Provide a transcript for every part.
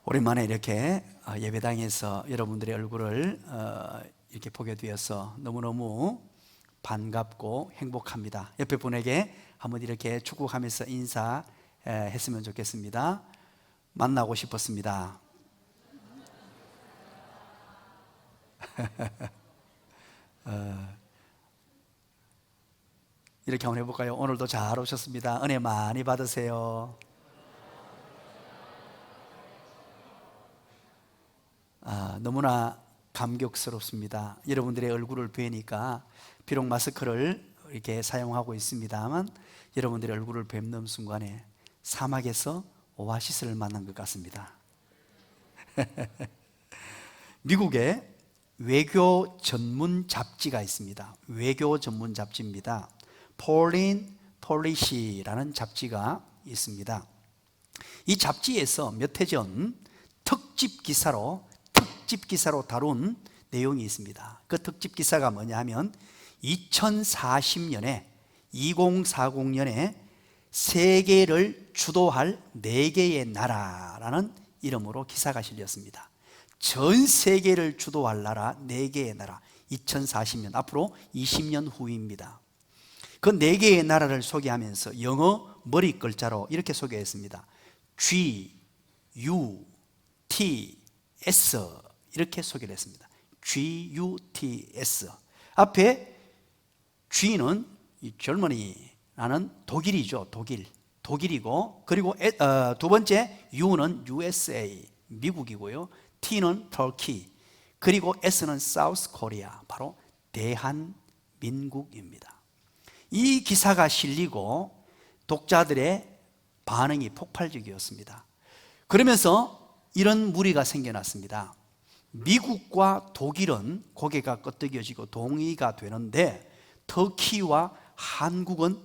오랜만에 이렇게 예배당에서 여러분들의 얼굴을 이렇게 보게 되어서 너무너무 반갑고 행복합니다. 옆에 분에게 한번 이렇게 축복하면서 인사했으면 좋겠습니다. 만나고 싶었습니다. 이렇게 한번 해볼까요? 오늘도 잘 오셨습니다. 은혜 많이 받으세요. 너무나 감격스럽습니다. 여러분들의 얼굴을 뵈니까 비록 마스크를 이렇게 사용하고 있습니다만 여러분들의 얼굴을 뵙는 순간에 사막에서 오아시스를 만난 것 같습니다. 미국에 외교 전문 잡지가 있습니다. 외교 전문 잡지입니다. Foreign Policy라는 잡지가 있습니다. 이 잡지에서 몇 해 전 특집 기사로 다룬 내용이 있습니다. 그 특집 기사가 뭐냐 하면 2040년에 세계를 주도할 4개의 나라라는 이름으로 기사가 실렸습니다. 전 세계를 주도할 나라 4개의 나라, 2040년, 앞으로 20년 후입니다. 그 4개의 나라를 소개하면서 영어 머리 글자로 이렇게 소개했습니다. G, U, T, S 이렇게 소개를 했습니다. G, U, T, S. 앞에 G는 젊은이라는 독일이죠. 독일이고, 그리고 두 번째 U는 USA, 미국이고요. T는 터키, 그리고 S는 South Korea, 바로 대한민국입니다. 이 기사가 실리고 독자들의 반응이 폭발적이었습니다. 그러면서 이런 무리가 생겨났습니다. 미국과 독일은 고개가 끄덕여지고 동의가 되는데 터키와 한국은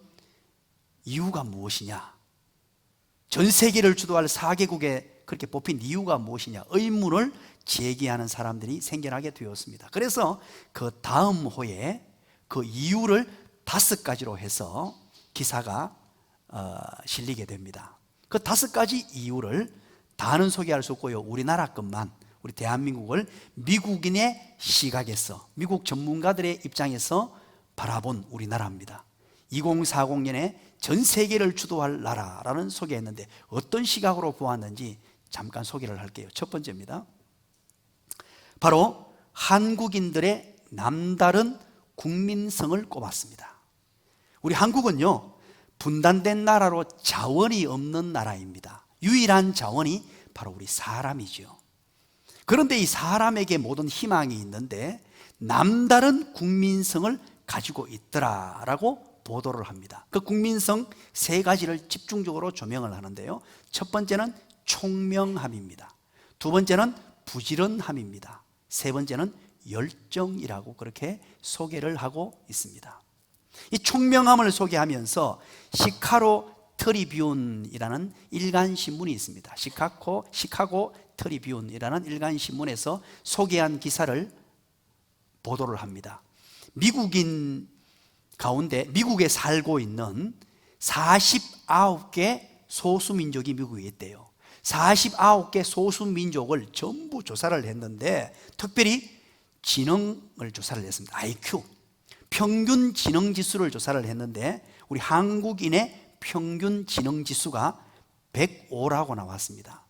이유가 무엇이냐? 전 세계를 주도할 4개국에 그렇게 뽑힌 이유가 무엇이냐? 의문을 제기하는 사람들이 생겨나게 되었습니다. 그래서 그 다음 호에 그 이유를 5가지로 해서 기사가 실리게 됩니다. 그 5가지 이유를 다는 소개할 수 없고요. 우리나라 것만, 우리 대한민국을 미국인의 시각에서, 미국 전문가들의 입장에서 바라본 우리나라입니다. 2040년에 전 세계를 주도할 나라라는 소개했는데 어떤 시각으로 보았는지 잠깐 소개를 할게요. 첫 번째입니다. 바로 한국인들의 남다른 국민성을 꼽았습니다. 우리 한국은요, 분단된 나라로 자원이 없는 나라입니다. 유일한 자원이 바로 우리 사람이죠. 그런데 이 사람에게 모든 희망이 있는데 남다른 국민성을 가지고 있더라라고 보도를 합니다. 그 국민성 3가지를 집중적으로 조명을 하는데요. 첫 번째는 총명함입니다. 두 번째는 부지런함입니다. 세 번째는 열정이라고 그렇게 소개를 하고 있습니다. 이 총명함을 소개하면서 시카고 트리뷴이라는 일간 신문이 있습니다. 시카고 트리뷴이라는 일간 신문에서 소개한 기사를 보도를 합니다. 미국인 가운데 미국에 살고 있는 49개 소수민족이 미국에 있대요. 49개 소수민족을 전부 조사를 했는데 특별히 지능을 조사를 했습니다. IQ, 평균 지능지수를 조사를 했는데 우리 한국인의 평균 지능지수가 105라고 나왔습니다.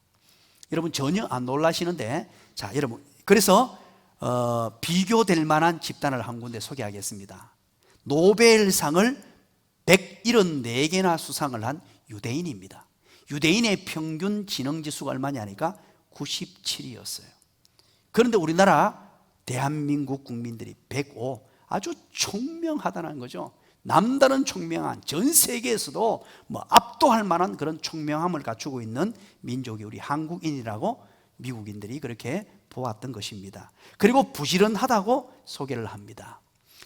여러분 전혀 안 놀라시는데, 자 여러분, 그래서 비교될 만한 집단을 한 군데 소개하겠습니다. 노벨상을 174개나 수상을 한 유대인입니다. 유대인의 평균 지능지수가 얼마냐니까 97이었어요. 그런데 우리나라 대한민국 국민들이 105, 아주 총명하다는 거죠. 남다른 총명한, 전 세계에서도 압도할 만한 그런 총명함을 갖추고 있는 민족이 우리 한국인이라고 미국인들이 그렇게 보았던 것입니다. 그리고 부지런하다고 소개를 합니다.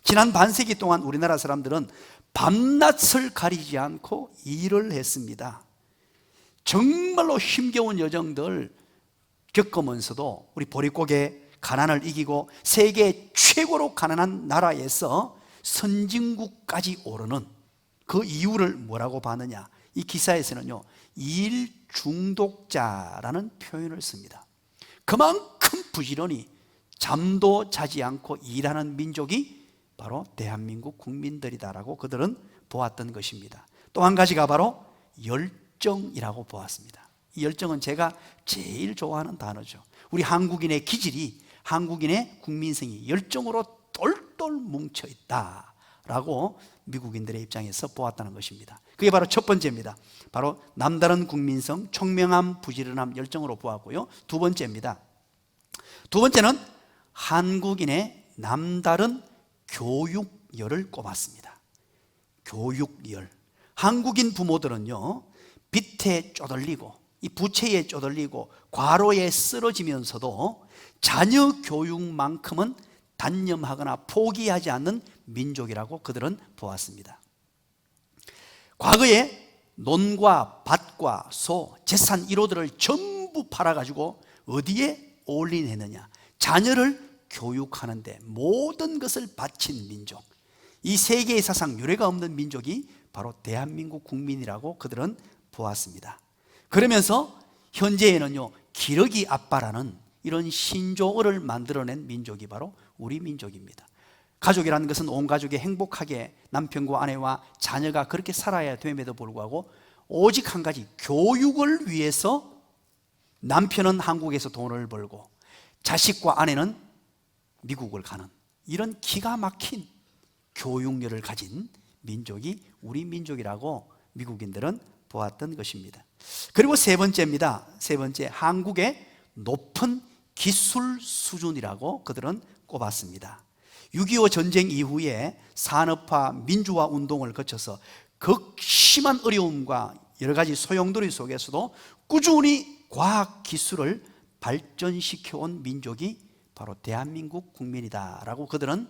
지난 반세기 동안 우리나라 사람들은 밤낮을 가리지 않고 일을 했습니다. 정말로 힘겨운 여정들 겪으면서도 우리 보릿고개 가난을 이기고 세계 최고로 가난한 나라에서 선진국까지 오르는 그 이유를 뭐라고 봤느냐? 이 기사에서는요, 일 중독자라는 표현을 씁니다. 그만큼 부지런히 잠도 자지 않고 일하는 민족이 바로 대한민국 국민들이다라고 그들은 보았던 것입니다. 또 한 가지가 바로 열정이라고 보았습니다. 이 열정은 제가 제일 좋아하는 단어죠. 우리 한국인의 기질이, 한국인의 국민성이 열정으로 똘똘 뭉쳐 있다라고 미국인들의 입장에서 보았다는 것입니다. 그게 바로 첫 번째입니다. 바로 남다른 국민성, 총명함, 부지런함, 열정으로 보았고요. 두 번째입니다. 두 번째는 한국인의 남다른 교육열을 꼽았습니다. 교육열. 한국인 부모들은요, 빚에 쪼들리고 이 부채에 쪼들리고 과로에 쓰러지면서도 자녀 교육만큼은 단념하거나 포기하지 않는 민족이라고 그들은 보았습니다. 과거에 논과 밭과 소, 재산 1호들을 전부 팔아가지고 어디에 올인했느냐? 자녀를 교육하는데 모든 것을 바친 민족, 이 세계의 사상 유례가 없는 민족이 바로 대한민국 국민이라고 그들은 보았습니다. 그러면서 현재에는요, 기러기 아빠라는 이런 신조어를 만들어낸 민족이 바로 우리 민족입니다. 가족이라는 것은 온 가족이 행복하게 남편과 아내와 자녀가 그렇게 살아야 됨에도 불구하고 오직 한 가지, 교육을 위해서 남편은 한국에서 돈을 벌고 자식과 아내는 미국을 가는 이런 기가 막힌 교육열을 가진 민족이 우리 민족이라고 미국인들은 보았던 것입니다. 그리고 세 번째입니다. 세 번째, 한국의 높은 기술 수준이라고 그들은 꼽았습니다. 6.25 전쟁 이후에 산업화, 민주화 운동을 거쳐서 극심한 어려움과 여러 가지 소용돌이 속에서도 꾸준히 과학 기술을 발전시켜온 민족이 바로 대한민국 국민이다라고 그들은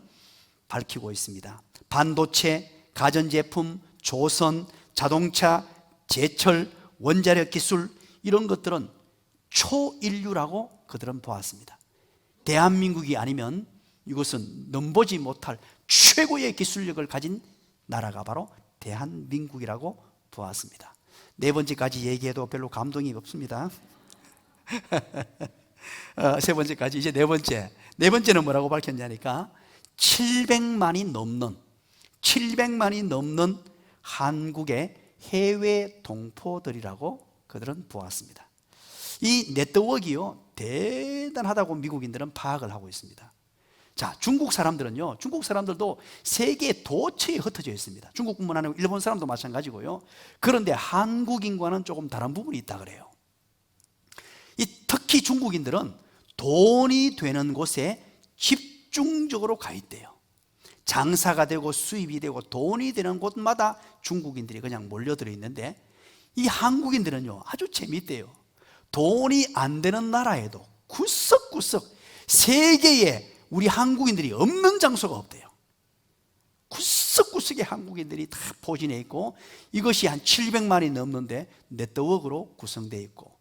밝히고 있습니다. 반도체, 가전제품, 조선, 자동차, 제철, 원자력 기술, 이런 것들은 초인류라고 그들은 보았습니다. 대한민국이 아니면 이것은 넘보지 못할 최고의 기술력을 가진 나라가 바로 대한민국이라고 보았습니다. 네 번째까지 얘기해도 별로 감동이 없습니다. 세 번째까지, 이제 네 번째. 네 번째는 뭐라고 밝혔냐니까 700만이 넘는 한국의 해외 동포들이라고 그들은 보았습니다. 이 네트워크요, 대단하다고 미국인들은 파악을 하고 있습니다. 자, 중국 사람들은요, 중국 사람들도 세계 도처에 흩어져 있습니다. 중국뿐만 아니고 일본 사람도 마찬가지고요. 그런데 한국인과는 조금 다른 부분이 있다 그래요. 특히 중국인들은 돈이 되는 곳에 집중적으로 가 있대요. 장사가 되고 수입이 되고 돈이 되는 곳마다 중국인들이 그냥 몰려들어 있는데, 이 한국인들은요 아주 재미있대요. 돈이 안 되는 나라에도 구석구석 세계에 우리 한국인들이 없는 장소가 없대요. 구석구석에 한국인들이 다 포진해 있고, 이것이 한 700만이 넘는데 네트워크로 구성되어 있고,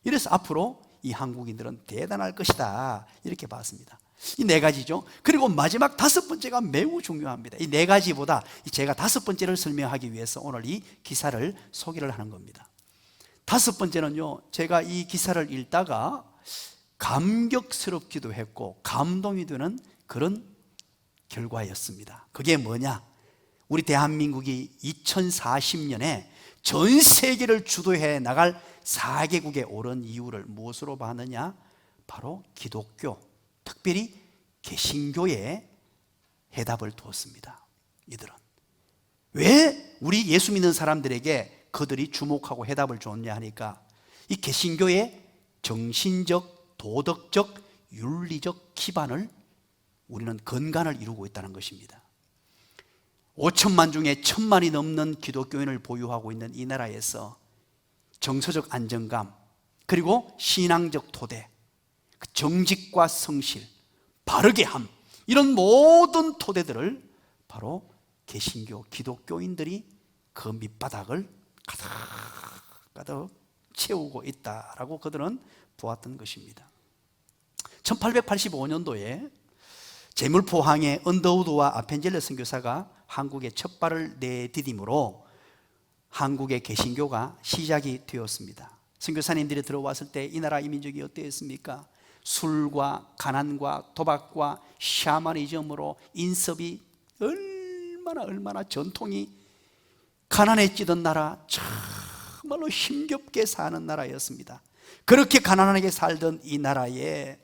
이래서 앞으로 이 한국인들은 대단할 것이다 이렇게 봤습니다. 이 네 가지죠. 그리고 마지막 다섯 번째가 매우 중요합니다. 이 네 가지보다 제가 다섯 번째를 설명하기 위해서 오늘 이 기사를 소개를 하는 겁니다. 다섯 번째는요, 제가 이 기사를 읽다가 감격스럽기도 했고 감동이 되는 그런 결과였습니다. 그게 뭐냐? 우리 대한민국이 2040년에 전 세계를 주도해 나갈 4개국에 오른 이유를 무엇으로 봤느냐? 바로 기독교, 특별히 개신교에 해답을 두었습니다. 이들은 왜 우리 예수 믿는 사람들에게 그들이 주목하고 해답을 줬냐 하니까, 이 개신교의 정신적, 도덕적, 윤리적 기반을 우리는 근간을 이루고 있다는 것입니다. 5천만 중에 1,000만이 넘는 기독교인을 보유하고 있는 이 나라에서 정서적 안정감, 그리고 신앙적 토대, 정직과 성실, 바르게 함, 이런 모든 토대들을 바로 개신교, 기독교인들이 그 밑바닥을 가득 채우고 있다라고 그들은 보았던 것입니다. 1885년도에 제물포항의 언더우드와 아펜젤러 선교사가 한국에 첫 발을 내디딤으로 한국의 개신교가 시작이 되었습니다. 선교사님들이 들어왔을 때 이 나라 이민족이 어땠습니까? 술과 가난과 도박과 샤머니즘으로 인섭이 얼마나 전통이 가난해지던 나라, 정말로 힘겹게 사는 나라였습니다. 그렇게 가난하게 살던 이 나라에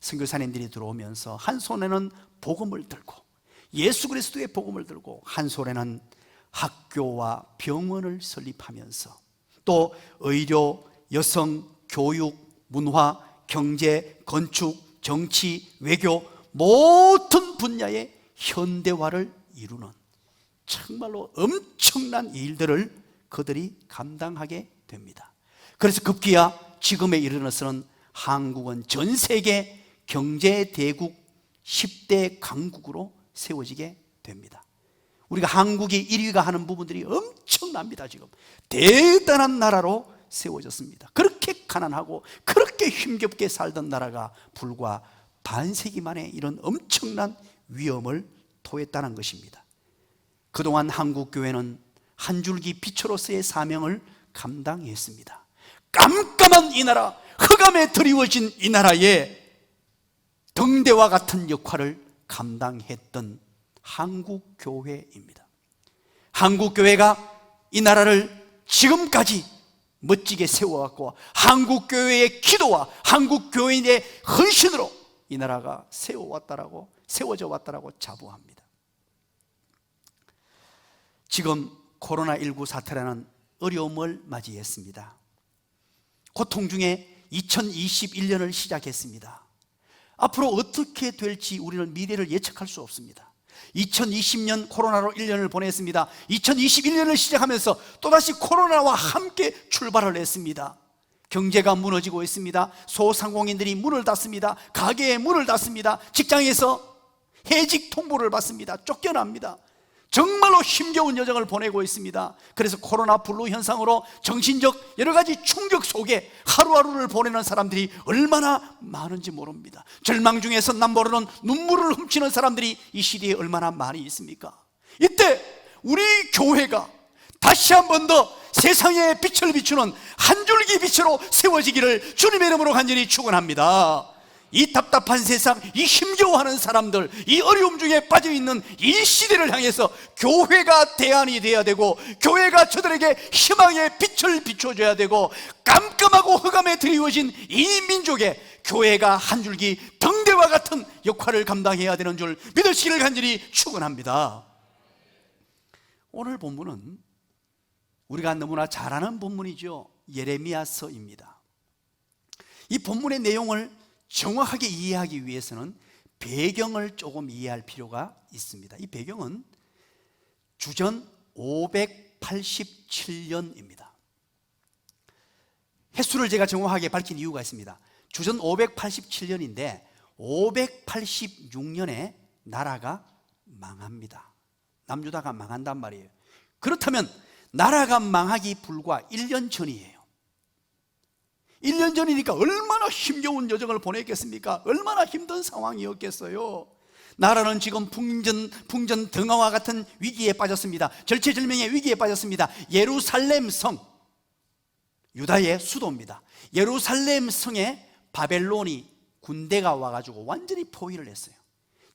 선교사님들이 들어오면서 한 손에는 복음을 들고 예수 그리스도의 복음을 들고 한 손에는 학교와 병원을 설립하면서 또 의료, 여성, 교육, 문화, 경제, 건축, 정치, 외교 모든 분야의 현대화를 이루는 정말로 엄청난 일들을 그들이 감당하게 됩니다. 그래서 급기야 지금에 이르러서는 한국은 전 세계 경제대국 10대 강국으로 세워지게 됩니다. 우리가 한국이 1위가 하는 부분들이 엄청납니다. 지금 대단한 나라로 세워졌습니다. 그렇게 가난하고 그렇게 힘겹게 살던 나라가 불과 반세기 만에 이런 엄청난 위험을 토했다는 것입니다. 그동안 한국교회는 한 줄기 빛으로서의 사명을 감당했습니다. 깜깜한 이 나라, 흑암에 드리워진 이 나라에 등대와 같은 역할을 감당했던 한국교회입니다. 한국교회가 이 나라를 지금까지 멋지게 세워왔고 한국교회의 기도와 한국교회인의 헌신으로 이 나라가 세워져 왔다라고 자부합니다. 지금 코로나19 사태라는 어려움을 맞이했습니다. 고통 중에 2021년을 시작했습니다. 앞으로 어떻게 될지 우리는 미래를 예측할 수 없습니다. 2020년 코로나로 1년을 보냈습니다. 2021년을 시작하면서 또다시 코로나와 함께 출발을 했습니다. 경제가 무너지고 있습니다. 소상공인들이 문을 닫습니다. 가게에 문을 닫습니다. 직장에서 해직 통보를 받습니다. 쫓겨납니다. 정말로 힘겨운 여정을 보내고 있습니다. 그래서 코로나 블루 현상으로 정신적 여러 가지 충격 속에 하루하루를 보내는 사람들이 얼마나 많은지 모릅니다. 절망 중에서 남모르는 눈물을 훔치는 사람들이 이 시대에 얼마나 많이 있습니까? 이때 우리 교회가 다시 한 번 더 세상에 빛을 비추는 한 줄기 빛으로 세워지기를 주님의 이름으로 간절히 축원합니다. 이 답답한 세상, 이 힘겨워하는 사람들, 이 어려움 중에 빠져있는 이 시대를 향해서 교회가 대안이 되어야 되고 교회가 저들에게 희망의 빛을 비춰줘야 되고 깜깜하고 흑암에 드리워진 이 민족에 교회가 한 줄기 등대와 같은 역할을 감당해야 되는 줄 믿으시기를 간절히 축원합니다. 오늘 본문은 우리가 너무나 잘 아는 본문이죠. 예레미야서입니다. 이 본문의 내용을 정확하게 이해하기 위해서는 배경을 조금 이해할 필요가 있습니다. 이 배경은 주전 587년입니다. 횟수를 제가 정확하게 밝힌 이유가 있습니다. 주전 587년인데 586년에 나라가 망합니다. 남유다가 망한단 말이에요. 그렇다면 나라가 망하기 불과 1년 전이에요. 1년 전이니까 얼마나 힘겨운 여정을 보냈겠습니까? 얼마나 힘든 상황이었겠어요. 나라는 지금 풍전 등화와 같은 위기에 빠졌습니다. 절체절명의 위기에 빠졌습니다. 예루살렘 성, 유다의 수도입니다. 예루살렘 성에 바벨론이 군대가 와가지고 완전히 포위를 했어요.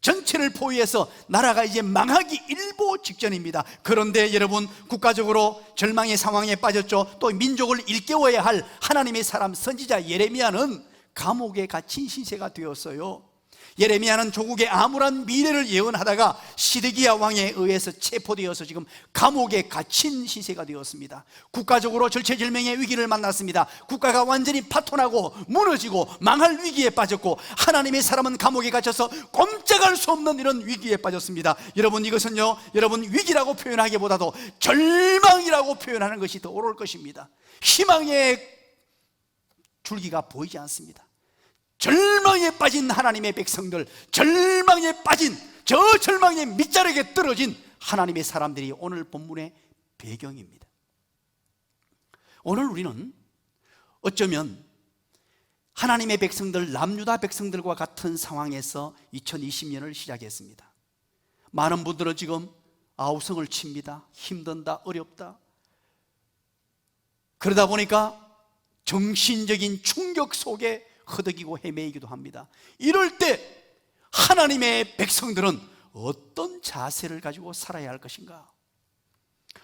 전체를 포위해서 나라가 이제 망하기 일보 직전입니다. 그런데 여러분, 국가적으로 절망의 상황에 빠졌죠. 또 민족을 일깨워야 할 하나님의 사람 선지자 예레미야는 감옥에 갇힌 신세가 되었어요. 예레미야는 조국의 암울한 미래를 예언하다가 시드기야 왕에 의해서 체포되어서 지금 감옥에 갇힌 신세가 되었습니다. 국가적으로 절체절명의 위기를 만났습니다. 국가가 완전히 파토나고 무너지고 망할 위기에 빠졌고 하나님의 사람은 감옥에 갇혀서 꼼짝할 수 없는 이런 위기에 빠졌습니다. 여러분, 이것은요, 여러분 위기라고 표현하기보다도 절망이라고 표현하는 것이 더 옳을 것입니다. 희망의 줄기가 보이지 않습니다. 절망에 빠진 하나님의 백성들, 절망에 빠진 저 절망의 밑자락에 떨어진 하나님의 사람들이 오늘 본문의 배경입니다. 오늘 우리는 어쩌면 하나님의 백성들, 남유다 백성들과 같은 상황에서 2020년을 시작했습니다. 많은 분들은 지금 아우성을 칩니다. 힘든다, 어렵다. 그러다 보니까 정신적인 충격 속에 허덕이고 헤매이기도 합니다. 이럴 때 하나님의 백성들은 어떤 자세를 가지고 살아야 할 것인가?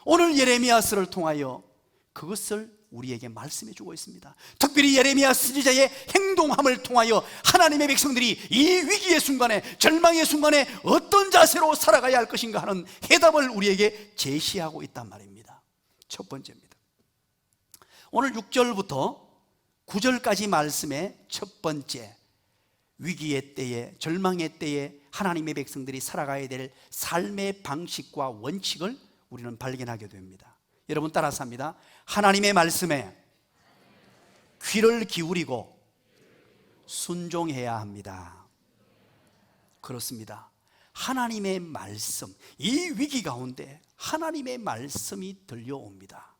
오늘 예레미야서를 통하여 그것을 우리에게 말씀해 주고 있습니다. 특별히 예레미야 선지자의 행동함을 통하여 하나님의 백성들이 이 위기의 순간에, 절망의 순간에 어떤 자세로 살아가야 할 것인가 하는 해답을 우리에게 제시하고 있단 말입니다. 첫 번째입니다. 오늘 6절부터 9절까지 말씀의 첫 번째, 위기의 때에, 절망의 때에 하나님의 백성들이 살아가야 될 삶의 방식과 원칙을 우리는 발견하게 됩니다. 여러분 따라서 합니다. 하나님의 말씀에 귀를 기울이고 순종해야 합니다. 그렇습니다. 하나님의 말씀, 이 위기 가운데 하나님의 말씀이 들려옵니다.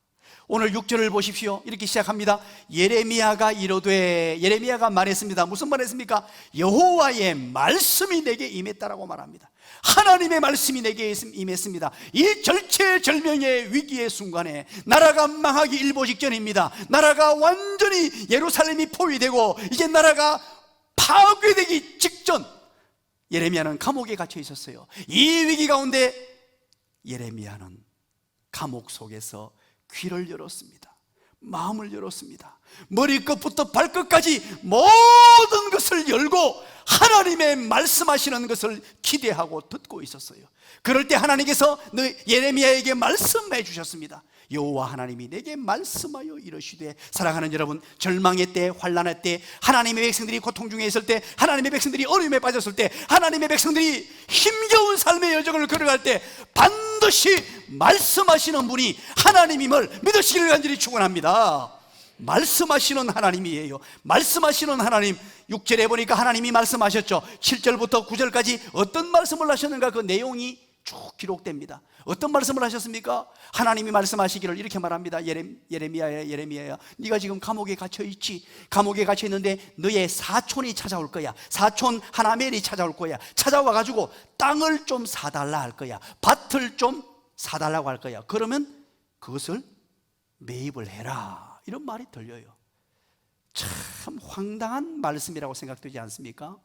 오늘 6절을 보십시오. 이렇게 시작합니다. 예레미야가 이르되, 예레미야가 말했습니다. 무슨 말했습니까? 여호와의 말씀이 내게 임했다라고 말합니다. 하나님의 말씀이 내게 임했습니다. 이 절체절명의 위기의 순간에, 나라가 망하기 일보 직전입니다. 나라가 완전히, 예루살렘이 포위되고 이제 나라가 파괴되기 직전, 예레미야는 감옥에 갇혀 있었어요. 이 위기 가운데 예레미야는 감옥 속에서 귀를 열었습니다. 마음을 열었습니다. 머리끝부터 발끝까지 모든 것을 열고 하나님의 말씀하시는 것을 기대하고 듣고 있었어요. 그럴 때 하나님께서 예레미야에게 말씀해 주셨습니다. 여호와 하나님이 내게 말씀하여 이르시되, 사랑하는 여러분, 절망의 때, 환난의 때, 하나님의 백성들이 고통 중에 있을 때, 하나님의 백성들이 어려움에 빠졌을 때, 하나님의 백성들이 힘겨운 삶의 여정을 걸어갈 때 반드시 말씀하시는 분이 하나님임을 믿으시기를 간절히 축원합니다. 말씀하시는 하나님이에요. 말씀하시는 하나님. 6절에 보니까 하나님이 말씀하셨죠. 7절부터 9절까지 어떤 말씀을 하셨는가, 그 내용이 쭉 기록됩니다. 어떤 말씀을 하셨습니까? 하나님이 말씀하시기를 이렇게 말합니다. 예레미야야, 네가 지금 감옥에 갇혀있지. 감옥에 갇혀있는데 너의 사촌이 찾아올 거야. 사촌 하나멜이 찾아올 거야. 찾아와가지고 땅을 좀 사달라 할 거야. 밭을 좀 사달라고 할 거야. 그러면 그것을 매입을 해라, 이런 말이 들려요. 참 황당한 말씀이라고 생각되지 않습니까?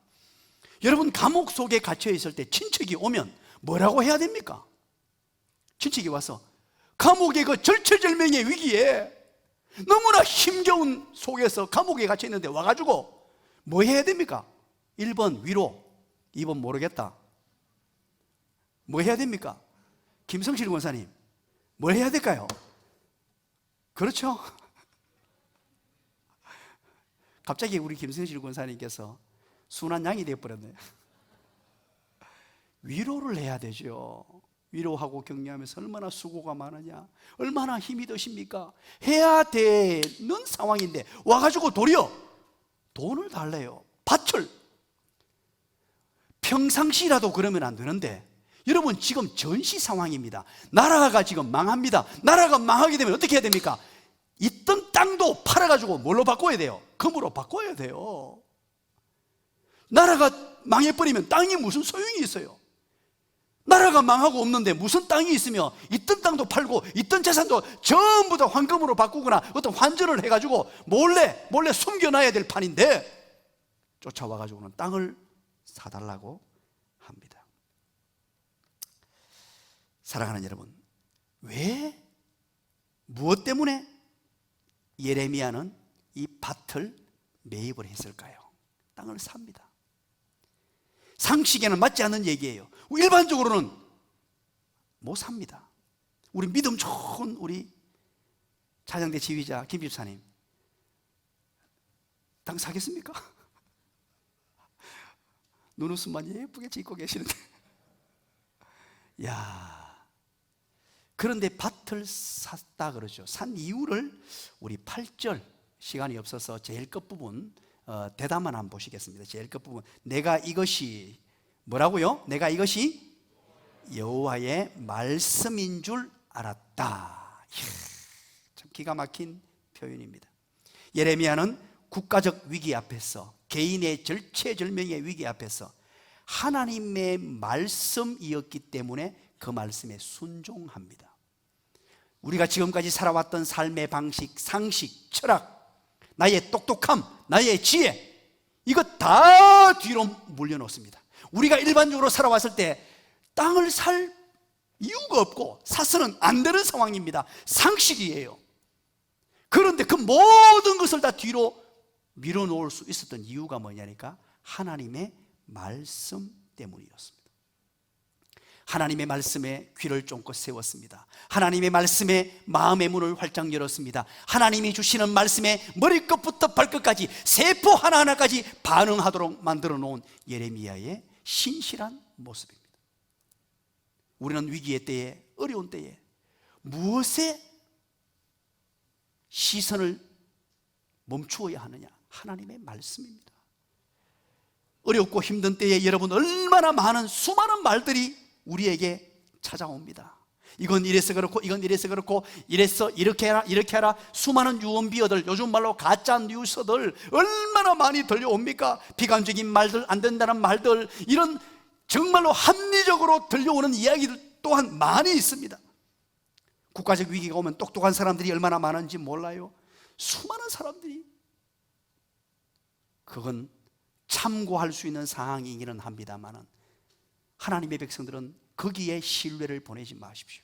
여러분, 감옥 속에 갇혀있을 때 친척이 오면 뭐라고 해야 됩니까? 친척이 와서 감옥의 그 절체절명의 위기에, 너무나 힘겨운 속에서 감옥에 갇혀있는데 와가지고 뭐 해야 됩니까? 1번 위로, 2번 모르겠다. 뭐 해야 됩니까? 김성실 권사님, 뭘 해야 될까요? 그렇죠? 갑자기 우리 김성실 권사님께서 순한 양이 되어버렸네요. 위로를 해야 되죠. 위로하고 격려하면서 얼마나 수고가 많으냐, 얼마나 힘이 드십니까? 해야 되는 상황인데 와가지고 도리어 돈을 달래요. 밭을. 평상시라도 그러면 안 되는데, 여러분 지금 전시 상황입니다. 나라가 지금 망합니다. 나라가 망하게 되면 어떻게 해야 됩니까? 있던 땅도 팔아가지고 뭘로 바꿔야 돼요? 금으로 바꿔야 돼요. 나라가 망해버리면 땅이 무슨 소용이 있어요? 나라가 망하고 없는데 무슨 땅이 있으며 있던 땅도 팔고 있던 재산도 전부 다 황금으로 바꾸거나 어떤 환전을 해가지고 몰래 숨겨놔야 될 판인데, 쫓아와가지고는 땅을 사달라고 합니다. 사랑하는 여러분, 왜, 무엇 때문에 예레미야는 이 밭을 매입을 했을까요? 땅을 삽니다. 상식에는 맞지 않는 얘기예요. 일반적으로는 못 삽니다. 우리 믿음 좋은 우리 차장대 지휘자 김 집사님, 땅 사겠습니까? 눈웃음만 예쁘게 짓고 계시는데. 야, 그런데 밭을 샀다 그러죠. 산 이유를 우리 8절, 시간이 없어서 제일 끝부분 대답만 한번 보시겠습니다. 제일 끝부분, 내가 이것이 뭐라고요? 내가 이것이 여호와의 말씀인 줄 알았다. 이야, 참 기가 막힌 표현입니다. 예레미야는 국가적 위기 앞에서, 개인의 절체절명의 위기 앞에서 하나님의 말씀이었기 때문에 그 말씀에 순종합니다. 우리가 지금까지 살아왔던 삶의 방식, 상식, 철학, 나의 똑똑함, 나의 지혜, 이거 다 뒤로 물려놓습니다. 우리가 일반적으로 살아왔을 때 땅을 살 이유가 없고 사서는 안 되는 상황입니다. 상식이에요. 그런데 그 모든 것을 다 뒤로 밀어놓을 수 있었던 이유가 뭐냐니까 하나님의 말씀 때문이었습니다. 하나님의 말씀에 귀를 쫑긋 세웠습니다. 하나님의 말씀에 마음의 문을 활짝 열었습니다. 하나님이 주시는 말씀에 머리끝부터 발끝까지 세포 하나하나까지 반응하도록 만들어 놓은 예레미야의 신실한 모습입니다. 우리는 위기의 때에, 어려운 때에 무엇에 시선을 멈추어야 하느냐? 하나님의 말씀입니다. 어렵고 힘든 때에 여러분 얼마나 많은 수많은 말들이 우리에게 찾아옵니다. 이건 이래서 그렇고, 이건 이래서 그렇고, 이래서 이렇게 해라, 이렇게 해라. 수많은 유언비어들, 요즘 말로 가짜 뉴스들 얼마나 많이 들려옵니까? 비관적인 말들, 안 된다는 말들, 이런 정말로 합리적으로 들려오는 이야기들 또한 많이 있습니다. 국가적 위기가 오면 똑똑한 사람들이 얼마나 많은지 몰라요. 수많은 사람들이. 그건 참고할 수 있는 상황이기는 합니다만 하나님의 백성들은 거기에 신뢰를 보내지 마십시오.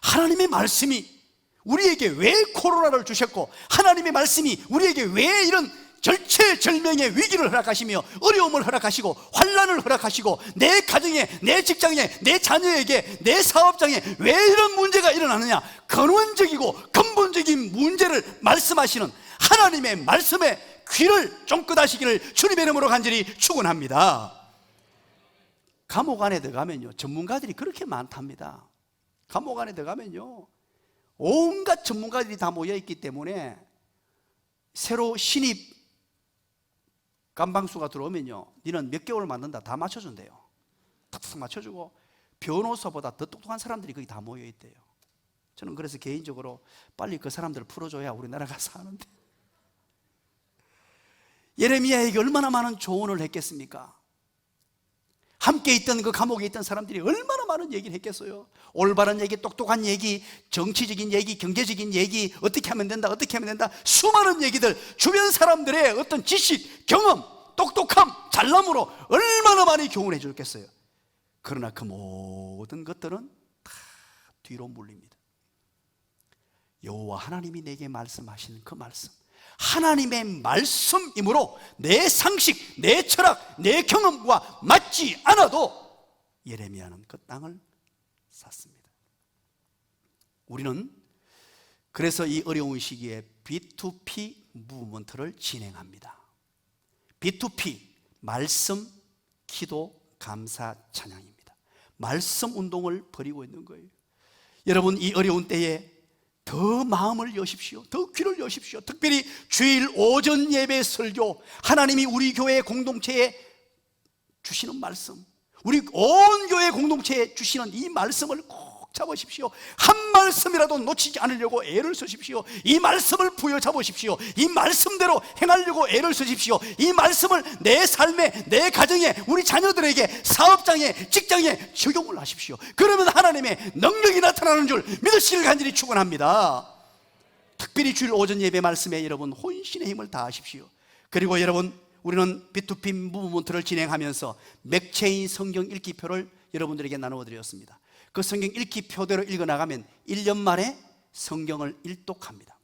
하나님의 말씀이 우리에게 왜 코로나를 주셨고, 하나님의 말씀이 우리에게 왜 이런 절체절명의 위기를 허락하시며 어려움을 허락하시고 환난을 허락하시고 내 가정에, 내 직장에, 내 자녀에게, 내 사업장에 왜 이런 문제가 일어나느냐, 근원적이고 근본적인 문제를 말씀하시는 하나님의 말씀에 귀를 쫑긋 하시기를 주님의 이름으로 간절히 축원합니다. 감옥 안에 들어가면요, 전문가들이 그렇게 많답니다. 감옥 안에 들어가면요, 온갖 전문가들이 다 모여있기 때문에 새로 신입 간방수가 들어오면요, 니는 몇 개월 만든다, 다 맞춰준대요. 탁탁 맞춰주고 변호사보다 더 똑똑한 사람들이 거기 다 모여있대요. 저는 그래서 개인적으로 빨리 그 사람들을 풀어줘야 우리나라가 사는데. 예레미야에게 얼마나 많은 조언을 했겠습니까? 함께 있던 그 감옥에 있던 사람들이 얼마나 많은 얘기를 했겠어요. 올바른 얘기, 똑똑한 얘기, 정치적인 얘기, 경제적인 얘기, 어떻게 하면 된다, 어떻게 하면 된다, 수많은 얘기들, 주변 사람들의 어떤 지식, 경험, 똑똑함, 잘남으로 얼마나 많이 교훈해 줬겠어요. 그러나 그 모든 것들은 다 뒤로 물립니다. 여호와 하나님이 내게 말씀하시는 그 말씀, 하나님의 말씀이므로 내 상식, 내 철학, 내 경험과 맞지 않아도 예레미야는 그 땅을 샀습니다. 우리는 그래서 이 어려운 시기에 B2P 무브먼트를 진행합니다. B2P, 말씀, 기도, 감사, 찬양입니다. 말씀 운동을 벌이고 있는 거예요. 여러분, 이 어려운 때에 더 마음을 여십시오. 더 귀를 여십시오. 특별히 주일 오전 예배 설교, 하나님이 우리 교회 공동체에 주시는 말씀, 우리 온 교회 공동체에 주시는 이 말씀을 꼭 잡으십시오. 한 말씀이라도 놓치지 않으려고 애를 쓰십시오. 이 말씀을 부여잡으십시오. 이 말씀대로 행하려고 애를 쓰십시오. 이 말씀을 내 삶에, 내 가정에, 우리 자녀들에게, 사업장에, 직장에 적용을 하십시오. 그러면 하나님의 능력이 나타나는 줄 믿으시길 간절히 축원합니다. 특별히 주일 오전 예배 말씀에 여러분 혼신의 힘을 다하십시오. 그리고 여러분, 우리는 B2P 무브먼트를 진행하면서 맥체인 성경 읽기표를 여러분들에게 나누어 드렸습니다. 그 성경 읽기표대로 읽어나가면 1년 만에 성경을 일독합니다.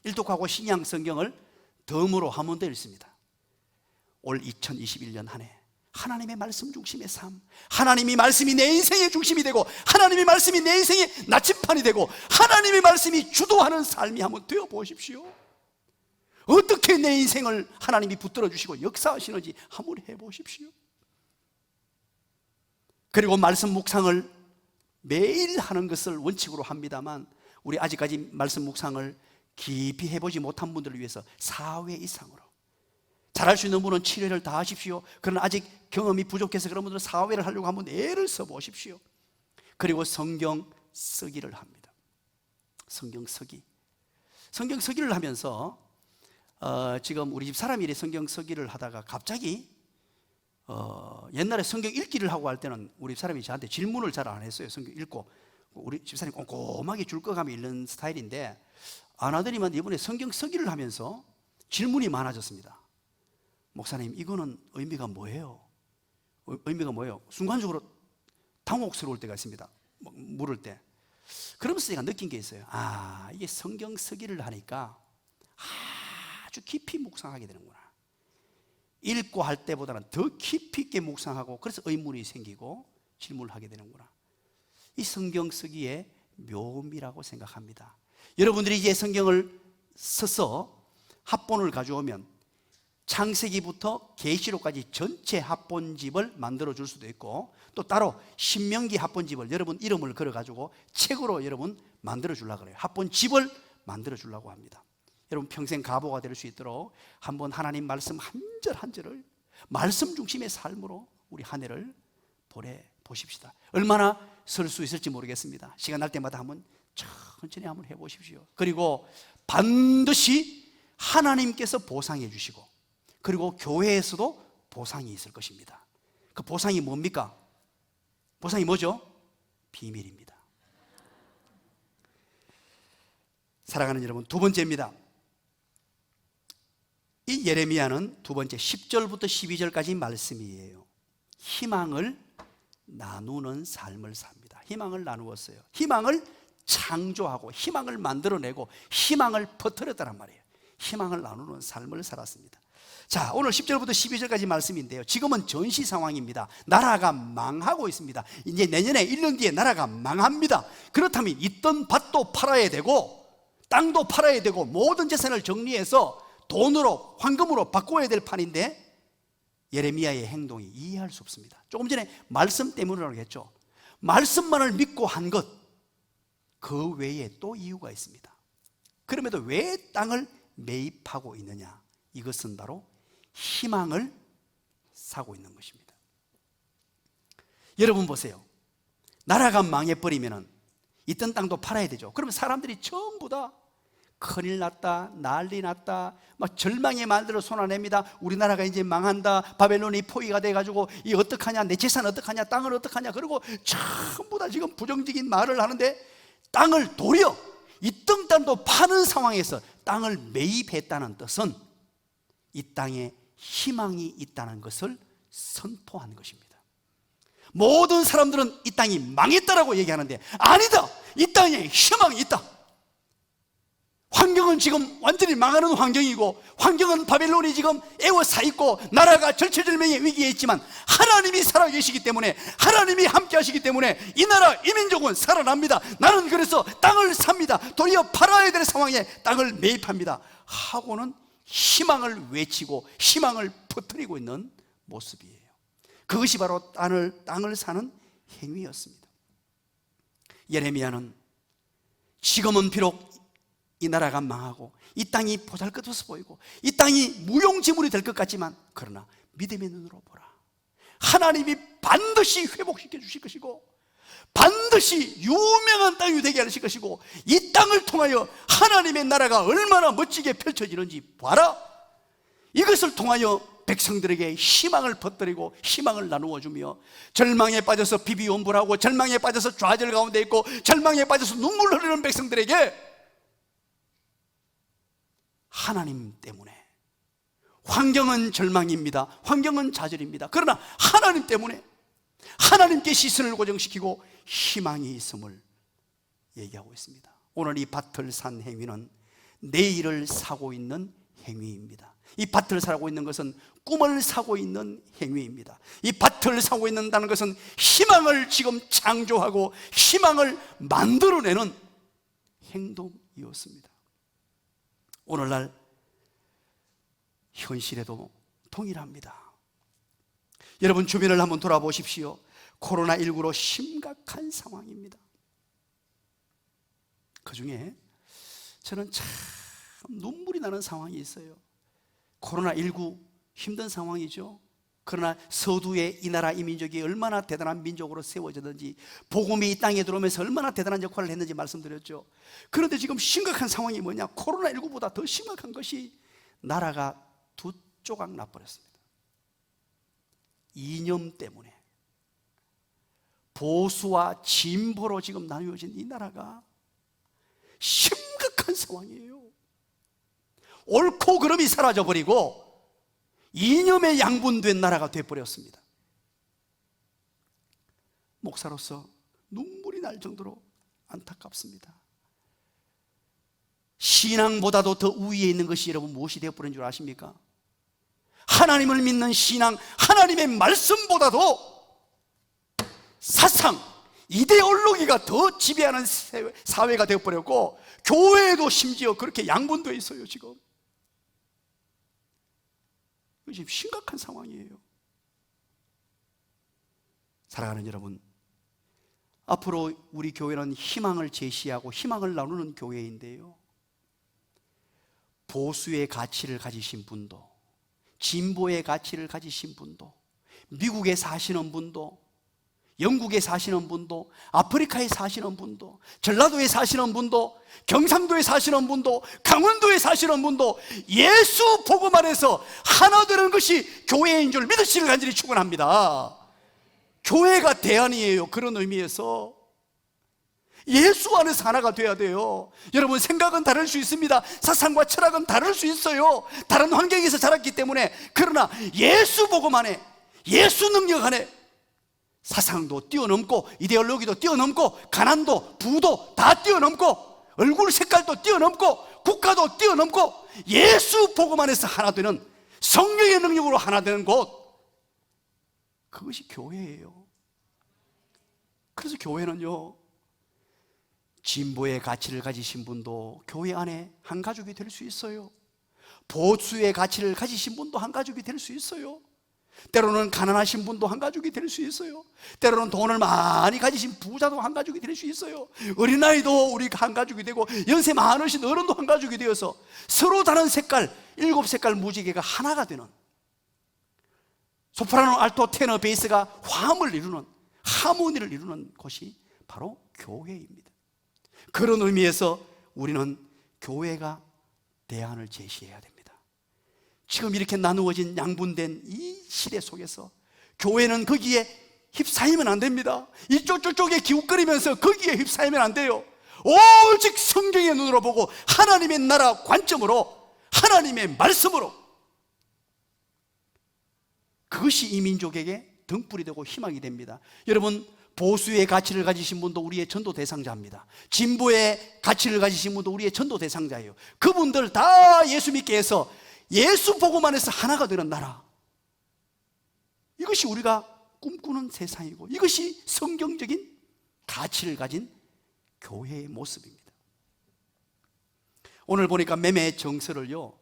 일독하고 신약 성경을 덤으로 한 번 더 읽습니다. 올 2021년 한 해 하나님의 말씀 중심의 삶, 하나님의 말씀이 내 인생의 중심이 되고 하나님의 말씀이 내 인생의 나침판이 되고 하나님의 말씀이 주도하는 삶이 한번 되어보십시오. 어떻게 내 인생을 하나님이 붙들어 주시고 역사하시는지 한번 해보십시오. 그리고 말씀 묵상을 매일 하는 것을 원칙으로 합니다만, 우리 아직까지 말씀 묵상을 깊이 해보지 못한 분들을 위해서 4회 이상으로, 잘할 수 있는 분은 7회를 다 하십시오. 그러나 아직 경험이 부족해서 그런 분들은 4회를 하려고 한번 애를 써보십시오. 그리고 성경 쓰기를 합니다. 성경 쓰기. 성경 쓰기를 하면서 지금 우리 집 사람이 성경 쓰기를 하다가 갑자기 옛날에 성경 읽기를 하고 할 때는 우리 사람이 저한테 질문을 잘 안 했어요. 성경 읽고 우리 집사님 꼼꼼하게 줄 거 가면 읽는 스타일인데 안 하더니만 이번에 성경 서기를 하면서 질문이 많아졌습니다. 목사님, 이거는 의미가 뭐예요? 의미가 뭐예요? 순간적으로 당혹스러울 때가 있습니다. 물을 때. 그러면서 제가 느낀 게 있어요. 아, 이게 성경 서기를 하니까 아주 깊이 묵상하게 되는구나. 읽고 할 때보다는 더 깊이 있게 묵상하고, 그래서 의문이 생기고 질문을 하게 되는구나. 이 성경 쓰기의 묘미라고 생각합니다. 여러분들이 이제 성경을 써서 합본을 가져오면 창세기부터 계시록까지 전체 합본집을 만들어 줄 수도 있고, 또 따로 신명기 합본집을 여러분 이름을 걸어 가지고 책으로 여러분 만들어 주려고 그래요. 합본집을 만들어 주려고 합니다. 여러분 평생 가보가 될 수 있도록 한번 하나님 말씀 한 절 한 절을 말씀 중심의 삶으로 우리 한 해를 보내 보십시다. 얼마나 설 수 있을지 모르겠습니다. 시간 날 때마다 한번 천천히 한번 해보십시오. 그리고 반드시 하나님께서 보상해 주시고, 그리고 교회에서도 보상이 있을 것입니다. 그 보상이 뭡니까? 보상이 뭐죠? 비밀입니다. 사랑하는 여러분, 두 번째입니다. 이 예레미야는 두 번째 10절부터 12절까지 말씀이에요. 희망을 나누는 삶을 삽니다. 희망을 나누었어요. 희망을 창조하고 희망을 만들어내고 희망을 퍼뜨렸다는 말이에요. 희망을 나누는 삶을 살았습니다. 자, 오늘 10절부터 12절까지 말씀인데요, 지금은 전시 상황입니다. 나라가 망하고 있습니다. 이제 내년에 1년 뒤에 나라가 망합니다. 그렇다면 있던 밭도 팔아야 되고 땅도 팔아야 되고 모든 재산을 정리해서 돈으로, 황금으로 바꿔야 될 판인데 예레미야의 행동이 이해할 수 없습니다. 조금 전에 말씀 때문이라고 했죠. 말씀만을 믿고 한 것, 그 외에 또 이유가 있습니다. 그럼에도 왜 땅을 매입하고 있느냐? 이것은 바로 희망을 사고 있는 것입니다. 여러분 보세요. 나라가 망해버리면 있던 땅도 팔아야 되죠. 그러면 사람들이 전부 다 큰일 났다, 난리 났다, 막 절망에 만들어 쏟아냅니다. 우리나라가 이제 망한다, 바벨론이 포위가 돼가지고 이 어떡하냐, 내 재산 어떡하냐, 땅을 어떡하냐, 그리고 전부 다 지금 부정적인 말을 하는데, 땅을 도리어 있던 땅도 파는 상황에서 땅을 매입했다는 뜻은 이 땅에 희망이 있다는 것을 선포한 것입니다. 모든 사람들은 이 땅이 망했다라고 얘기하는데 아니다, 이 땅에 희망이 있다. 환경은 지금 완전히 망하는 환경이고, 환경은 바벨론이 지금 에워싸있고 나라가 절체절명의 위기에 있지만 하나님이 살아계시기 때문에, 하나님이 함께 하시기 때문에 이 나라, 이 민족은 살아납니다. 나는 그래서 땅을 삽니다. 도리어 팔아야 될 상황에 땅을 매입합니다 하고는 희망을 외치고 희망을 퍼뜨리고 있는 모습이에요. 그것이 바로 땅을 사는 행위였습니다. 예레미야는 지금은 비록 이 나라가 망하고 이 땅이 보잘것없어 보이고 이 땅이 무용지물이 될 것 같지만, 그러나 믿음의 눈으로 보라. 하나님이 반드시 회복시켜 주실 것이고 반드시 유명한 땅이 되게 하실 것이고, 이 땅을 통하여 하나님의 나라가 얼마나 멋지게 펼쳐지는지 봐라. 이것을 통하여 백성들에게 희망을 퍼뜨리고 희망을 나누어 주며, 절망에 빠져서 비비온불하고 절망에 빠져서 좌절 가운데 있고 절망에 빠져서 눈물 흘리는 백성들에게 하나님 때문에, 환경은 절망입니다. 환경은 좌절입니다. 그러나 하나님 때문에 하나님께 시선을 고정시키고 희망이 있음을 얘기하고 있습니다. 오늘 이 밭을 산 행위는 내일을 사고 있는 행위입니다. 이 밭을 사고 있는 것은 꿈을 사고 있는 행위입니다. 이 밭을 사고 있는다는 것은 희망을 지금 창조하고 희망을 만들어내는 행동이었습니다. 오늘날 현실에도 동일합니다. 여러분 주변을 한번 돌아보십시오. 코로나19로 심각한 상황입니다. 그 중에 저는 참 눈물이 나는 상황이 있어요. 코로나19 힘든 상황이죠. 그러나 서두에 이 나라 이 민족이 얼마나 대단한 민족으로 세워졌는지, 복음이 이 땅에 들어오면서 얼마나 대단한 역할을 했는지 말씀드렸죠. 그런데 지금 심각한 상황이 뭐냐? 코로나19보다 더 심각한 것이 나라가 두 조각 나버렸습니다. 이념 때문에, 보수와 진보로 지금 나뉘어진 이 나라가 심각한 상황이에요. 옳고 그름이 사라져버리고 이념에 양분된 나라가 되어버렸습니다. 목사로서 눈물이 날 정도로 안타깝습니다. 신앙보다도 더 우위에 있는 것이 여러분 무엇이 되어버린 줄 아십니까? 하나님을 믿는 신앙, 하나님의 말씀보다도 사상, 이데올로기가 더 지배하는 사회가 되어버렸고, 교회에도 심지어 그렇게 양분되어 있어요. 지금 지금 심각한 상황이에요. 사랑하는 여러분, 앞으로 우리 교회는 희망을 제시하고 희망을 나누는 교회인데요, 보수의 가치를 가지신 분도, 진보의 가치를 가지신 분도, 미국에 사시는 분도, 영국에 사시는 분도, 아프리카에 사시는 분도, 전라도에 사시는 분도, 경상도에 사시는 분도, 강원도에 사시는 분도 예수 복음 안에서 하나 되는 것이 교회인 줄 믿으시길 간절히 축원합니다. 교회가 대안이에요. 그런 의미에서 예수 안에서 하나가 돼야 돼요. 여러분, 생각은 다를 수 있습니다. 사상과 철학은 다를 수 있어요. 다른 환경에서 자랐기 때문에. 그러나 예수 복음 안에, 예수 능력 안에 사상도 뛰어넘고 이데올로기도 뛰어넘고 가난도 부도 다 뛰어넘고 얼굴 색깔도 뛰어넘고 국가도 뛰어넘고 예수 복음 안에서 하나 되는, 성령의 능력으로 하나 되는 곳, 그것이 교회예요. 그래서 교회는요, 진보의 가치를 가지신 분도 교회 안에 한 가족이 될 수 있어요. 보수의 가치를 가지신 분도 한 가족이 될 수 있어요. 때로는 가난하신 분도 한 가족이 될 수 있어요. 때로는 돈을 많이 가지신 부자도 한 가족이 될 수 있어요. 어린아이도 우리가 한 가족이 되고, 연세 많으신 어른도 한 가족이 되어서 서로 다른 색깔, 7색깔 무지개가 하나가 되는, 소프라노, 알토, 테너, 베이스가 화음을 이루는, 하모니를 이루는 곳이 바로 교회입니다. 그런 의미에서 우리는 교회가 대안을 제시해야 됩니다. 지금 이렇게 나누어진 양분된 이 시대 속에서 교회는 거기에 휩싸이면 안 됩니다. 이쪽 저쪽에 기웃거리면서 거기에 휩싸이면 안 돼요. 오직 성경의 눈으로 보고 하나님의 나라 관점으로, 하나님의 말씀으로, 그것이 이 민족에게 등불이 되고 희망이 됩니다. 여러분, 보수의 가치를 가지신 분도 우리의 전도 대상자입니다. 진보의 가치를 가지신 분도 우리의 전도 대상자예요. 그분들 다 예수 믿게 해서 예수 복음 안에서 하나가 되는 나라, 이것이 우리가 꿈꾸는 세상이고, 이것이 성경적인 가치를 가진 교회의 모습입니다. 오늘 보니까 매매 정서를요,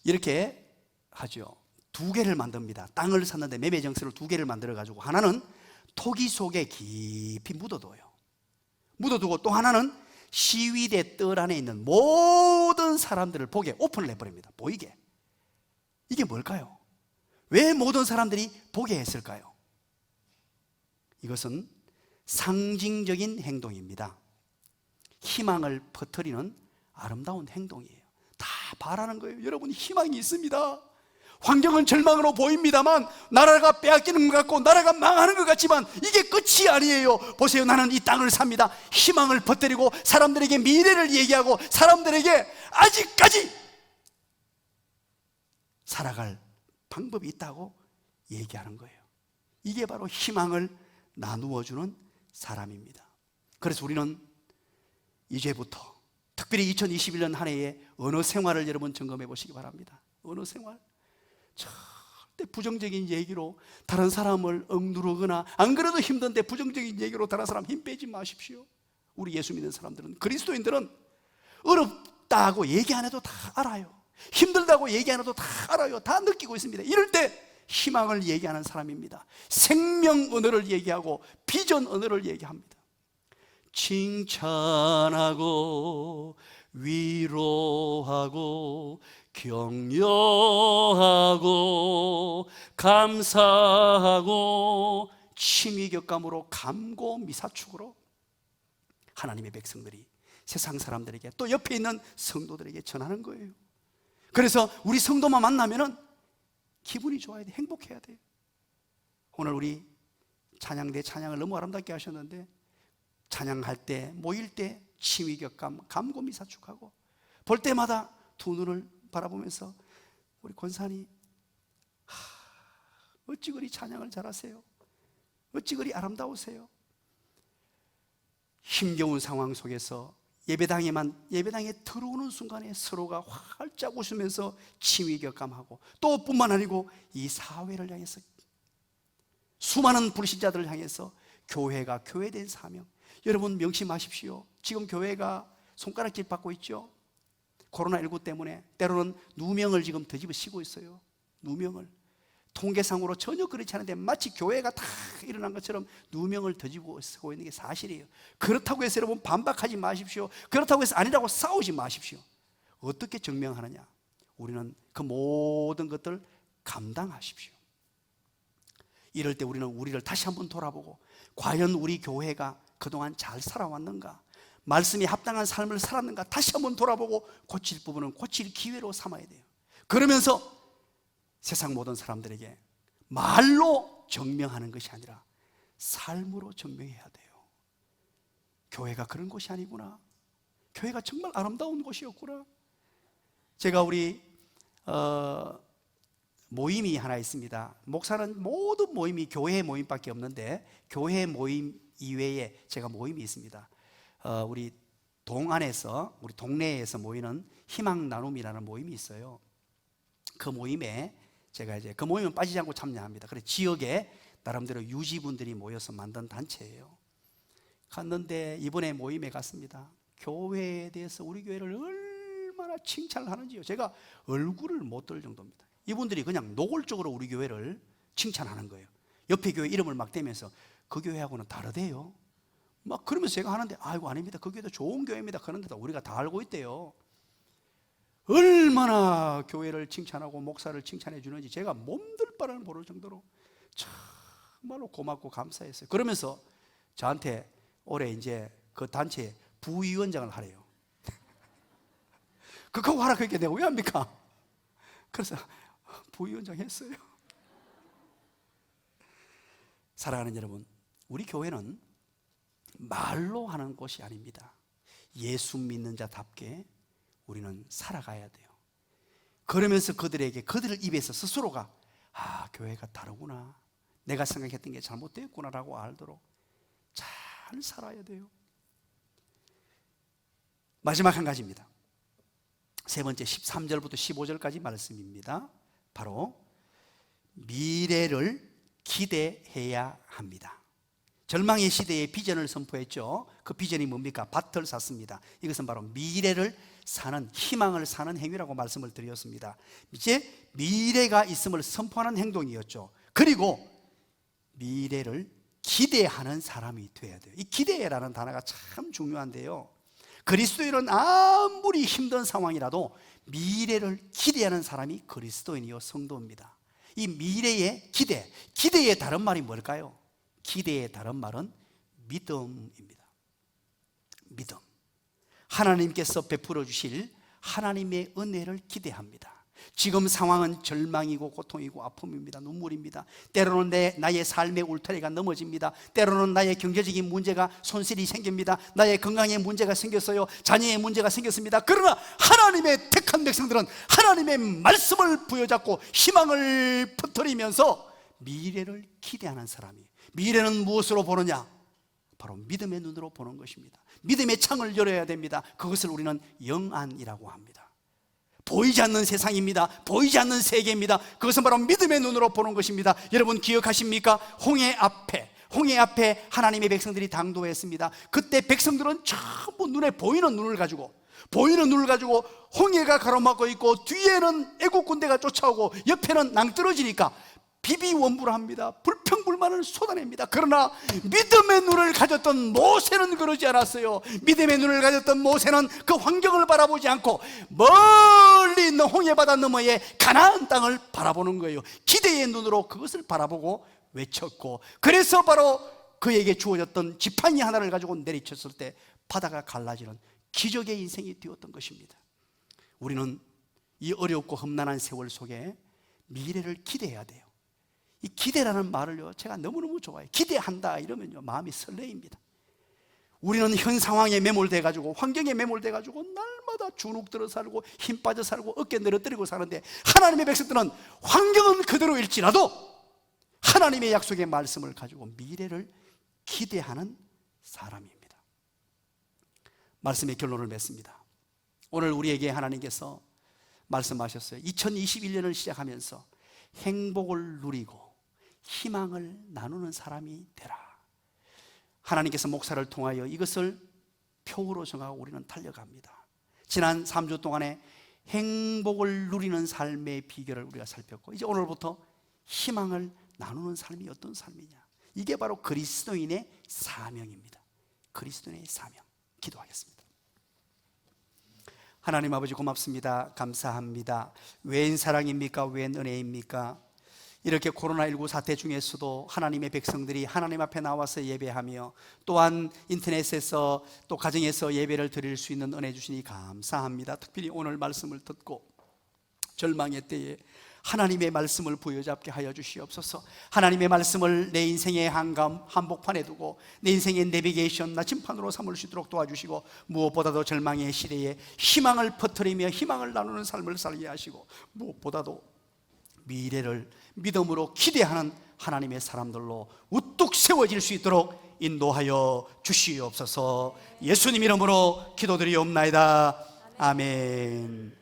이렇게 하죠. 2개를 만듭니다. 땅을 샀는데 매매 정서를 2개를 만들어 가지고, 하나는 토기 속에 깊이 묻어둬요. 묻어두고 또 하나는 시위대 뜰 안에 있는 모든 사람들을 보게 오픈을 해버립니다. 보이게. 이게 뭘까요? 왜 모든 사람들이 보게 했을까요? 이것은 상징적인 행동입니다. 희망을 퍼뜨리는 아름다운 행동이에요. 다 바라는 거예요. 여러분, 희망이 있습니다. 환경은 절망으로 보입니다만, 나라가 빼앗기는 것 같고 나라가 망하는 것 같지만 이게 끝이 아니에요. 보세요, 나는 이 땅을 삽니다. 희망을 퍼뜨리고 사람들에게 미래를 얘기하고 사람들에게 아직까지 살아갈 방법이 있다고 얘기하는 거예요. 이게 바로 희망을 나누어주는 사람입니다. 그래서 우리는 이제부터 특별히 2021년 한 해에 언어 생활을 여러분 점검해 보시기 바랍니다. 언어 생활, 절대 부정적인 얘기로 다른 사람을 억누르거나, 안 그래도 힘든데 부정적인 얘기로 다른 사람 힘 빼지 마십시오. 우리 예수 믿는 사람들은, 그리스도인들은 어렵다고 얘기 안 해도 다 알아요. 힘들다고 얘기 안 해도 다 알아요. 다 느끼고 있습니다. 이럴 때 희망을 얘기하는 사람입니다. 생명 언어를 얘기하고 비전 언어를 얘기합니다. 칭찬하고 위로하고 격려하고 감사하고 친위격감으로 감고미사축으로 하나님의 백성들이 세상 사람들에게, 또 옆에 있는 성도들에게 전하는 거예요. 그래서 우리 성도만 만나면은 기분이 좋아야 돼. 행복해야 돼. 오늘 우리 찬양대 찬양을 너무 아름답게 하셨는데 찬양할 때 모일 때 치위격감 감고미사축하고 볼 때마다 두 눈을 바라보면서 우리 권사님 어찌 그리 찬양을 잘하세요? 어찌 그리 아름다우세요? 힘겨운 상황 속에서 예배당에 들어오는 순간에 서로가 활짝 웃으면서 치위격감하고 또 뿐만 아니고 이 사회를 향해서 수많은 불신자들을 향해서 교회가 교회된 사명. 여러분 명심하십시오. 지금 교회가 손가락질 받고 있죠. 코로나19 때문에 때로는 누명을 지금 뒤집어 씌고 있어요. 누명을 통계상으로 전혀 그렇지 않은데 마치 교회가 다 일어난 것처럼 누명을 뒤집어 쓰고 있는 게 사실이에요. 그렇다고 해서 여러분 반박하지 마십시오. 그렇다고 해서 아니라고 싸우지 마십시오. 어떻게 증명하느냐? 우리는 그 모든 것들 감당하십시오. 이럴 때 우리는 우리를 다시 한번 돌아보고 과연 우리 교회가 그동안 잘 살아왔는가, 말씀에 합당한 삶을 살았는가 다시 한번 돌아보고 고칠 부분은 고칠 기회로 삼아야 돼요. 그러면서 세상 모든 사람들에게 말로 증명하는 것이 아니라 삶으로 증명해야 돼요. 교회가 그런 곳이 아니구나. 교회가 정말 아름다운 곳이었구나. 제가 우리 모임이 하나 있습니다. 목사는 모든 모임이 교회 모임밖에 없는데 교회 모임 이외에 제가 모임이 있습니다. 우리 동안에서 우리 동네에서 모이는 희망 나눔이라는 모임이 있어요. 그 모임에 제가 이제 그 모임은 빠지지 않고 참여합니다. 그래서 지역에 나름대로 유지분들이 모여서 만든 단체예요. 갔는데 이번에 모임에 갔습니다. 교회에 대해서 우리 교회를 얼마나 칭찬을 하는지요. 제가 얼굴을 못 들 정도입니다. 이분들이 그냥 노골적으로 우리 교회를 칭찬하는 거예요. 옆에 교회 이름을 막 대면서 그 교회하고는 다르대요. 막 그러면서 제가 하는데 아이고 아닙니다. 그 교회도 좋은 교회입니다. 그런데도 우리가 다 알고 있대요. 얼마나 교회를 칭찬하고 목사를 칭찬해 주는지 제가 몸둘 바를 모를 정도로 정말로 고맙고 감사했어요. 그러면서 저한테 올해 이제 그 단체 부위원장을 하래요. 그거 하라 그렇게 내가 왜 합니까? 그래서 부위원장 했어요. 사랑하는 여러분, 우리 교회는 말로 하는 곳이 아닙니다. 예수 믿는 자답게 우리는 살아가야 돼요. 그러면서 그들에게 그들을 입에서 스스로가 교회가 다르구나, 내가 생각했던 게 잘못되었구나라고 알도록 잘 살아야 돼요. 마지막 한 가지입니다. 세 번째 13절부터 15절까지 말씀입니다. 바로 미래를 기대해야 합니다. 절망의 시대에 비전을 선포했죠. 그 비전이 뭡니까? 밭을 샀습니다. 이것은 바로 미래를 사는, 희망을 사는 행위라고 말씀을 드렸습니다. 이제 미래가 있음을 선포하는 행동이었죠. 그리고 미래를 기대하는 사람이 되어야 돼요. 이 기대라는 단어가 참 중요한데요, 그리스도인은 아무리 힘든 상황이라도 미래를 기대하는 사람이 그리스도인이요 성도입니다. 이 미래의 기대의 다른 말이 뭘까요? 기대의 다른 말은 믿음입니다. 믿음. 하나님께서 베풀어 주실 하나님의 은혜를 기대합니다. 지금 상황은 절망이고 고통이고 아픔입니다. 눈물입니다. 때로는 나의 삶의 울타리가 넘어집니다. 때로는 나의 경제적인 문제가 손실이 생깁니다. 나의 건강에 문제가 생겼어요. 자녀의 문제가 생겼습니다. 그러나 하나님의 택한 백성들은 하나님의 말씀을 부여잡고 희망을 퍼뜨리면서 미래를 기대하는 사람이, 미래는 무엇으로 보느냐? 바로 믿음의 눈으로 보는 것입니다. 믿음의 창을 열어야 됩니다. 그것을 우리는 영안이라고 합니다. 보이지 않는 세상입니다. 보이지 않는 세계입니다. 그것은 바로 믿음의 눈으로 보는 것입니다. 여러분 기억하십니까? 홍해 앞에 하나님의 백성들이 당도했습니다. 그때 백성들은 전부 눈에 보이는 눈을 가지고 홍해가 가로막고 있고 뒤에는 애국 군대가 쫓아오고 옆에는 낭떠러지니까 비비원불합니다. 불평불만을 쏟아냅니다. 그러나 믿음의 눈을 가졌던 모세는 그러지 않았어요. 믿음의 눈을 가졌던 모세는 그 환경을 바라보지 않고 멀리 있는 홍해바다 너머에 가나안 땅을 바라보는 거예요. 기대의 눈으로 그것을 바라보고 외쳤고, 그래서 바로 그에게 주어졌던 지팡이 하나를 가지고 내리쳤을 때 바다가 갈라지는 기적의 인생이 되었던 것입니다. 우리는 이 어렵고 험난한 세월 속에 미래를 기대해야 돼요. 이 기대라는 말을요, 제가 너무너무 좋아해요. 기대한다 이러면요, 마음이 설레입니다. 우리는 현 상황에 매몰돼 가지고, 환경에 매몰돼 가지고 날마다 주눅 들어 살고 힘 빠져 살고 어깨 늘어뜨리고 사는데, 하나님의 백성들은 환경은 그대로일지라도 하나님의 약속의 말씀을 가지고 미래를 기대하는 사람입니다. 말씀의 결론을 맺습니다. 오늘 우리에게 하나님께서 말씀하셨어요. 2021년을 시작하면서 행복을 누리고 희망을 나누는 사람이 되라. 하나님께서 목사를 통하여 이것을 표로 정하고 우리는 달려갑니다. 지난 3주 동안에 행복을 누리는 삶의 비결을 우리가 살폈고, 이제 오늘부터 희망을 나누는 삶이 어떤 삶이냐, 이게 바로 그리스도인의 사명입니다. 그리스도인의 사명. 기도하겠습니다. 하나님 아버지, 고맙습니다. 감사합니다. 웬 사랑입니까? 웬 은혜입니까? 이렇게 코로나19 사태 중에서도 하나님의 백성들이 하나님 앞에 나와서 예배하며, 또한 인터넷에서 또 가정에서 예배를 드릴 수 있는 은혜 주시니 감사합니다. 특별히 오늘 말씀을 듣고 절망의 때에 하나님의 말씀을 부여잡게 하여 주시옵소서. 하나님의 말씀을 내 인생의 한복판에 두고 내 인생의 내비게이션, 나침판으로 삼을 수 있도록 도와주시고, 무엇보다도 절망의 시대에 희망을 퍼뜨리며 희망을 나누는 삶을 살게 하시고, 무엇보다도 미래를 믿음으로 기대하는 하나님의 사람들로 우뚝 세워질 수 있도록 인도하여 주시옵소서. 예수님 이름으로 기도드리옵나이다. 아멘.